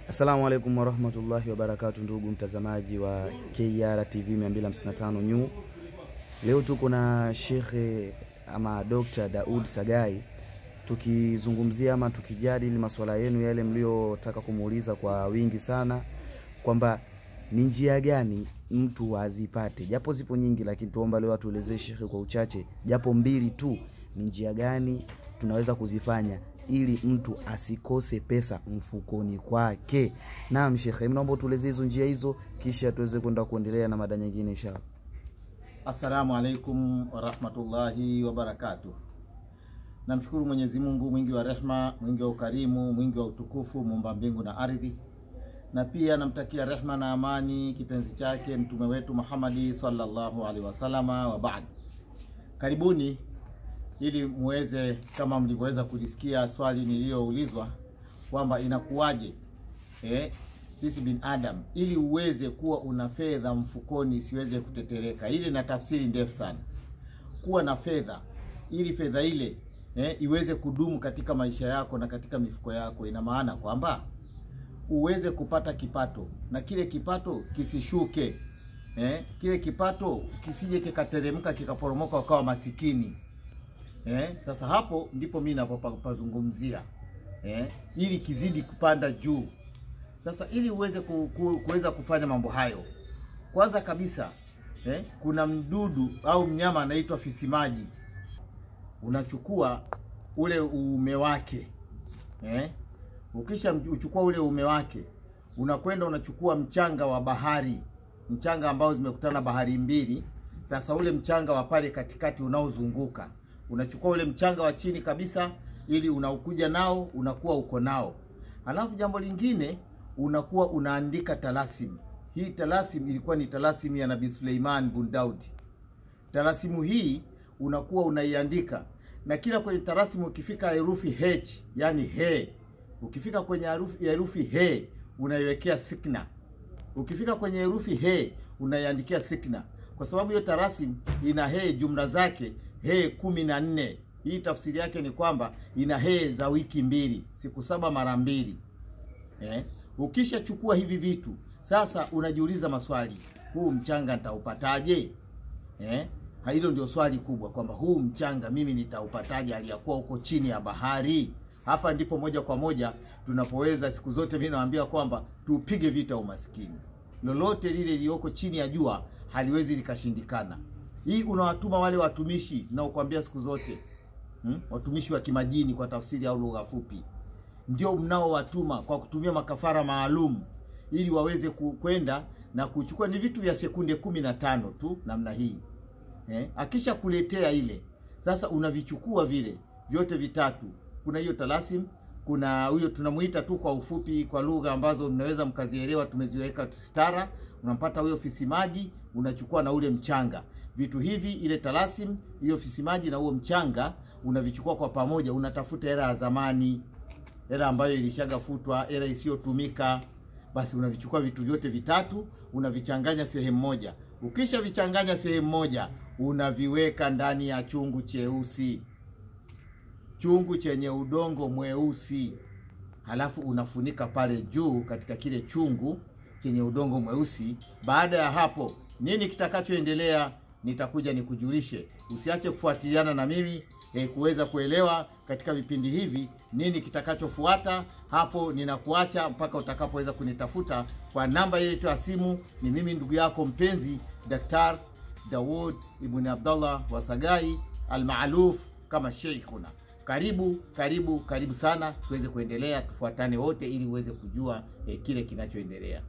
Assalamu alaikum warahmatullahi wabarakatuh, ndugu mtazamaji wa KR TV 255 New. Leo tuko na Sheikh ama Dr. Daud Sagai tukizungumzia ama tukijadili masuala yenu yale mliotaka kumuuliza kwa wingi sana, kwamba ni njia gani mtu azipate. Japo zipo nyingi, lakini tuomba leo atuelezee Sheikh kwa uchache japo mbili tu, ni njia gani tunaweza kuzifanya ili mtu asikose pesa mfukoni kwake. Naam Sheikh, naomba tueleze hizo njia hizo kisha tuweze kwenda kuendelea na mada nyingine inshallah. Assalamu alaikum warahmatullahi wabarakatuh. Namshukuru Mwenyezi Mungu mwingi wa rehma, mwingi wa ukarimu, mwingi wa utukufu, muumba mbingu na ardhi. Na pia namtakia rehma na amani kipenzi chake mtume wetu Muhammad sallallahu alaihi wasallama wa baad. Karibuni ili muweze, kama mlivyoweza kulisikia swali nililoulizwa kwamba inakuwaje sisi bin Adam ili uweze kuwa una fedha mfukoni isiweze kutetereka. Ili na tafsiri ndefu sana. Kuwa na fedha ili fedha ile iweze kudumu katika maisha yako na katika mifuko yako, ina maana kwamba uweze kupata kipato na kile kipato kisishuke. Kile kipato kisije kikateremka kikaporomoka ukawa masikini. Sasa hapo ndipo mimi napopazungumzia ili kizidi kupanda juu. Sasa ili uweze kuweza kufanya mambo hayo, kwanza kabisa kuna mdudu au mnyama anaitwa fisimaji. Unachukua ule uume wake, ukisha uchukua ule uume wake, unakwenda unachukua mchanga wa bahari, mchanga ambao zimekutana bahari mbili. Sasa ule mchanga wa pale katikati unaozunguka, unachukua ule mchanga wa chini kabisa, ili unakuja nao unakuwa uko nao. Alafu jambo lingine, unakuwa unaandika talasim. Hii talasim ilikuwa ni talasim ya Nabii Suleiman bin Daud. Talasimu hii unakuwa unaiandika, na kila kwenye talasimu ukifika herufi H, yani he, ukifika kwenye herufi he unaiwekea sikna. Ukifika kwenye herufi he unaiandikia sikna, kwa sababu hiyo talasim ina he jumla zake he 14. Hii tafsiri yake ni kwamba ina he za wiki mbili, siku 7 mara 2. Ukisha chukua hivi vitu, sasa unajiuliza maswali, huu mchanga nitaupataje? Hilo ndio swali kubwa, kwamba huu mchanga mimi nitaupataje aliyakuwa uko chini ya bahari? Hapa ndipo moja kwa moja tunapoweza, siku zote mimi naambia kwamba tupige vita umaskini. Lolote lile lioko chini ya jua haliwezi likashindikana. Hii unawatuma wale watumishi na ukwambia siku zote, watumishi wa kimajini kwa tafsiri au lugha fupi, ndio mnao watuma kwa kutumia makafara maalum ili waweze kwenda na kuchukua. Ni vitu vya sekunde 15 tu namna hii. Akisha kuletea ile, sasa unavichukua vile vyote vitatu. Kuna hiyo talasim, kuna huyo tunamuita tu kwa ufupi kwa lugha ambazo mnaweza mkazielewa, tumeziweka stara. Unampata huyo fisimaji, unachukua na ule mchanga. Vitu hivi, ile talasim, hiyo fisimaji na huo mchanga, unavichukua kwa pamoja. Unatafuta hela ya zamani, hela ambayo ilishagafutwa, hela isiyotumika. Basi unavichukua vitu vyote vitatu, unavichanganya sehemu moja. Ukisha vichanganya sehemu moja, unaviweka ndani ya chungu cheusi, chungu chenye udongo mweusi. Halafu unafunika pale juu katika kile chungu chenye udongo mweusi. Baada ya hapo, nini kitakachoendelea nitakuja nikujulishe. Usiache kufuatiliana na mimi kuweza kuelewa katika vipindi hivi nini kitakachofuata. Hapo ninakuacha mpaka utakapoweza kunitafuta kwa namba ile ya simu. Ni mimi ndugu yako mpenzi Dr. Daud ibn Abdullah wa Sagai al-Ma'ruf kama Sheikhuna. Karibu sana, tuweze kuendelea, tufuatane wote ili uweze kujua kile kinachoendelea.